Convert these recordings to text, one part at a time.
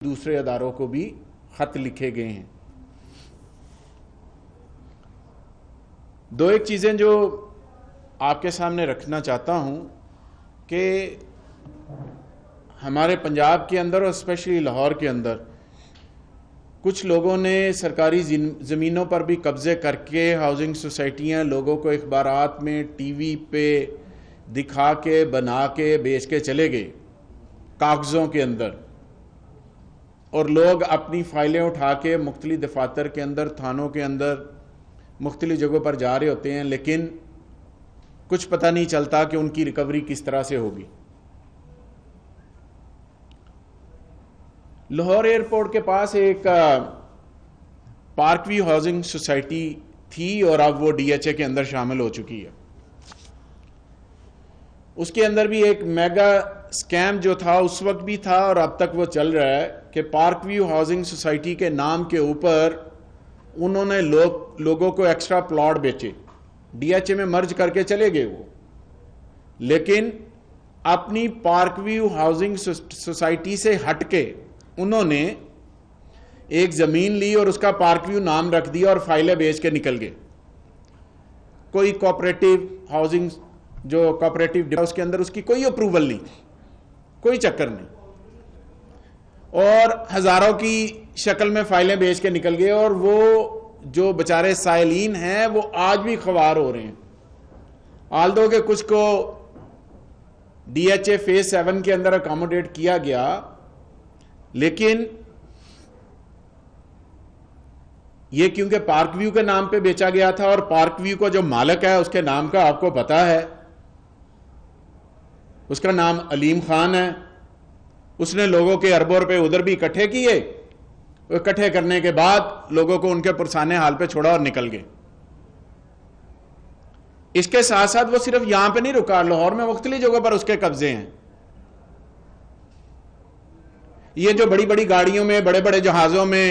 دوسرے اداروں کو بھی خط لکھے گئے ہیں۔ دو ایک چیزیں جو آپ کے سامنے رکھنا چاہتا ہوں کہ ہمارے پنجاب کے اندر اور اسپیشلی لاہور کے اندر کچھ لوگوں نے سرکاری زمینوں پر بھی قبضے کر کے ہاؤسنگ سوسائٹیاں لوگوں کو اخبارات میں ٹی وی پہ دکھا کے بنا کے بیچ کے چلے گئے کاغذوں کے اندر، اور لوگ اپنی فائلیں اٹھا کے مختلف دفاتر کے اندر، تھانوں کے اندر، مختلف جگہوں پر جا رہے ہوتے ہیں، لیکن کچھ پتہ نہیں چلتا کہ ان کی ریکوری کس طرح سے ہوگی۔ لاہور ایئرپورٹ کے پاس ایک پارک ویو ہاؤسنگ سوسائٹی تھی اور اب وہ ڈی ایچ اے کے اندر شامل ہو چکی ہے۔ اس کے اندر بھی ایک میگا سکیم جو تھا اس وقت بھی تھا اور اب تک وہ چل رہا ہے کہ پارک ویو ہاؤسنگ سوسائٹی کے نام کے اوپر انہوں نے لوگوں کو ایکسٹرا پلاٹ بیچے، ڈی ایچ اے میں مرج کر کے چلے گئے وہ، لیکن اپنی پارک ویو ہاؤسنگ سوسائٹی سے ہٹ کے انہوں نے ایک زمین لی اور اس کا پارک ویو نام رکھ دیا اور فائلیں بیچ کے نکل گئے۔ کوئی کوآپریٹو ہاؤسنگ جو کوآپریٹو اس کے اندر اس کی کوئی اپروول نہیں، کوئی چکر نہیں، اور ہزاروں کی شکل میں فائلیں بیچ کے نکل گئے، اور وہ جو بیچارے سائلین ہیں وہ آج بھی خوار ہو رہے ہیں۔ آلدو کہ کچھ کو ڈی ایچ اے فیز 7 کے اندر اکاموڈیٹ کیا گیا، لیکن یہ کیونکہ پارک ویو کے نام پہ بیچا گیا تھا، اور پارک ویو کا جو مالک ہے اس کے نام کا آپ کو پتا ہے، اس کا نام علیم خان ہے۔ اس نے لوگوں کے اربوں روپے ادھر بھی اکٹھے کیے، اکٹھے کرنے کے بعد لوگوں کو ان کے پرسانے حال پہ چھوڑا اور نکل گئے۔ اس کے ساتھ ساتھ وہ صرف یہاں پہ نہیں رکا، لاہور میں مختلف جگہوں پر اس کے قبضے ہیں۔ یہ جو بڑی بڑی گاڑیوں میں، بڑے بڑے جہازوں میں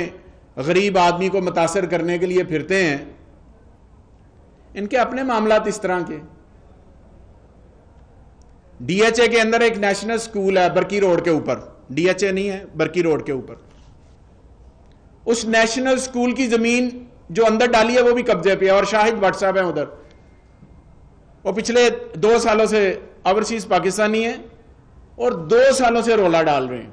غریب آدمی کو متاثر کرنے کے لیے پھرتے ہیں، ان کے اپنے معاملات اس طرح کے۔ ڈی ایچ اے کے اندر ایک نیشنل سکول ہے برکی روڈ کے اوپر، ڈی ایچ اے نہیں ہے، برکی روڈ کے اوپر، اس نیشنل سکول کی زمین جو اندر ڈالی ہے وہ بھی قبضے پہ ہے، اور شاہد وٹ صاحب ہیں ادھر، وہ پچھلے 2 سالوں سے اوورسیز پاکستانی ہیں اور 2 سالوں سے رولا ڈال رہے ہیں۔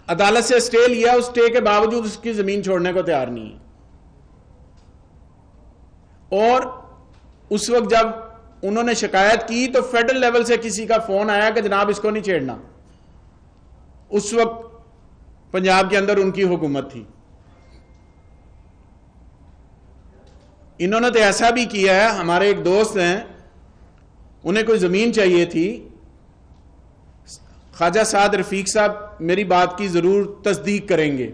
عدالت سے سٹے لیا، اس سٹے کے باوجود اس کی زمین چھوڑنے کو تیار نہیں ہے، اور اس وقت جب انہوں نے شکایت کی تو فیڈرل لیول سے کسی کا فون آیا کہ جناب اس کو نہیں چھیڑنا۔ اس وقت پنجاب کے اندر ان کی حکومت تھی۔ انہوں نے تو ایسا بھی کیا ہے، ہمارے ایک دوست ہیں، انہیں کوئی زمین چاہیے تھی، خواجہ سعد رفیق صاحب میری بات کی ضرور تصدیق کریں گے،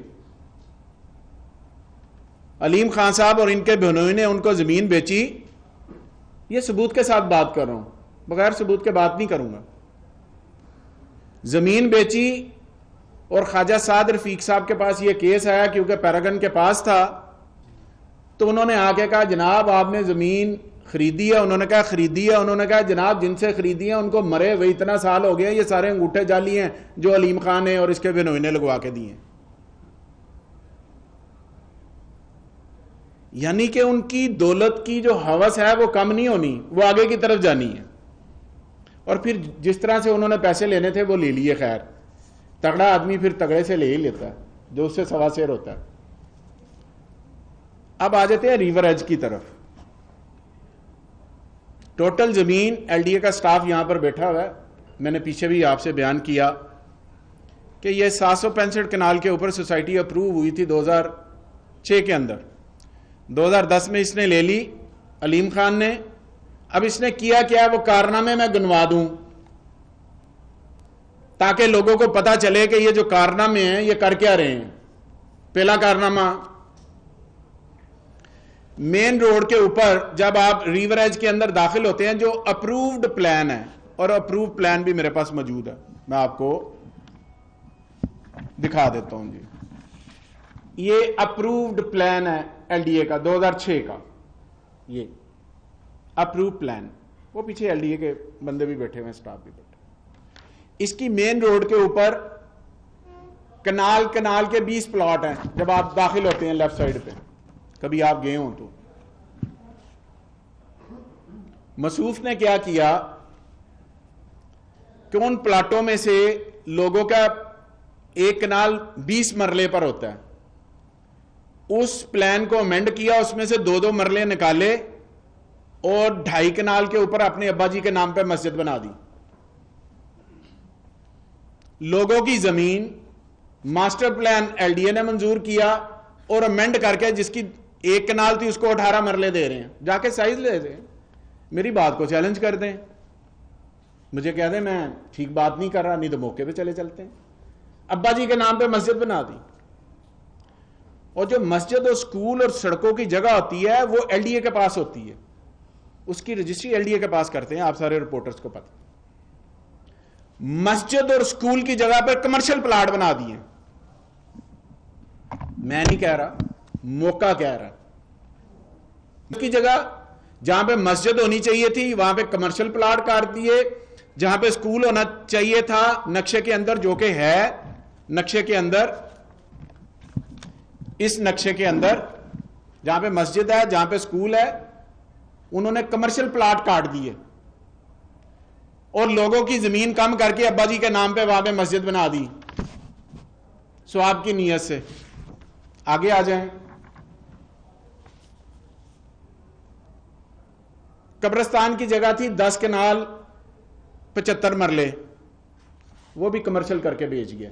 علیم خان صاحب اور ان کے بہنوئی نے ان کو زمین بیچی، یہ ثبوت کے ساتھ بات کر رہا ہوں، بغیر ثبوت کے بات نہیں کروں گا، زمین بیچی، اور خواجہ سعد رفیق صاحب کے پاس یہ کیس آیا کیونکہ پیراگن کے پاس تھا، تو انہوں نے آ کے کہا جناب آپ نے زمین خریدی ہے؟ انہوں نے کہا خریدی ہے۔ انہوں نے کہا جناب جن سے خریدی ہے ان کو مرے ہوئے اتنا سال ہو گیا، یہ سارے انگوٹھے جعلی ہیں جو علیم خان نے اور اس کے بہنوئی نے لگوا کے دیے ہیں۔ یعنی کہ ان کی دولت کی جو ہوس ہے وہ کم نہیں ہونی، وہ آگے کی طرف جانی ہے، اور پھر جس طرح سے انہوں نے پیسے لینے تھے وہ لے لیے۔ خیر، تگڑا آدمی پھر تگڑے سے لے ہی لیتا ہے جو اس سے سوا سیر ہوتا ہے۔ اب آ جاتے ہیں ریور ایج کی طرف۔ ٹوٹل زمین ایل ڈی اے کا سٹاف یہاں پر بیٹھا ہوا ہے، میں نے پیچھے بھی آپ سے بیان کیا کہ یہ 765 کنال کے اوپر سوسائٹی اپروو ہوئی تھی 2006 کے اندر، 2010 میں اس نے لے لی علیم خان نے۔ اب اس نے کیا کیا وہ کارنامے میں گنوا دوں تاکہ لوگوں کو پتا چلے کہ یہ جو کارنامے ہیں یہ کر کیا رہے ہیں۔ پہلا کارنامہ، مین روڈ کے اوپر جب آپ ریور ایج کے اندر داخل ہوتے ہیں، جو اپرووڈ پلان ہے، اور اپرووڈ پلان بھی میرے پاس موجود ہے، میں آپ کو دکھا دیتا ہوں جی، یہ اپرووڈ پلان ہے ایل ڈی اے کا 2006 کا، یہ اپرووڈ پلان، وہ پیچھے ایل ڈی اے کے بندے بھی بیٹھے ہوئے ہیں، سٹاف بھی بیٹھے۔ اس کی مین روڈ کے اوپر کنال کے 20 پلاٹ ہیں جب آپ داخل ہوتے ہیں لیفٹ سائڈ پہ، کبھی آپ گئے ہوں تو۔ مصروف نے کیا کیا کہ ان پلاٹوں میں سے لوگوں کا ایک کنال 20 مرلے پر ہوتا ہے، اس پلان کو امینڈ کیا، اس میں سے 2 مرلے نکالے اور 2.5 کنال کے اوپر اپنے ابا جی کے نام پہ مسجد بنا دی۔ لوگوں کی زمین master plan L D A نے منظور کیا اور امینڈ کر کے جس کی 1 کنال تھی اس کو 18 مرلے دے رہے ہیں۔ جا کے سائز لے دیں، میری بات کو چیلنج کر دیں، مجھے کہہ دیں میں ٹھیک بات نہیں کر رہا، نہیں تو موقع پہ چلتے ہیں۔ ابا جی کے نام پہ مسجد بنا دی، اور جو مسجد اور سکول اور سڑکوں کی جگہ ہوتی ہے وہ ایل ڈی اے کے پاس ہوتی ہے، اس کی رجسٹری ایل ڈی اے کے پاس کرتے ہیں، آپ سارے رپورٹرز کو پتہ۔ مسجد اور سکول کی جگہ پر کمرشل پلاٹ بنا دیے، میں نہیں کہہ رہا، موقع کہہ رہا، اس کی جگہ جہاں پہ مسجد ہونی چاہیے تھی وہاں پہ کمرشل پلاٹ کاٹ دیے، جہاں پہ سکول ہونا چاہیے تھا نقشے کے اندر، جو کہ ہے نقشے کے اندر، اس نقشے کے اندر جہاں پہ مسجد ہے جہاں پہ سکول ہے، انہوں نے کمرشل پلاٹ کاٹ دیے اور لوگوں کی زمین کم کر کے ابا جی کے نام پہ وہاں پہ مسجد بنا دی ثواب کی نیت سے۔ آگے آ جائیں، قبرستان کی جگہ تھی 10 کنال 75 مرلے، وہ بھی کمرشل کر کے بیچ گیا۔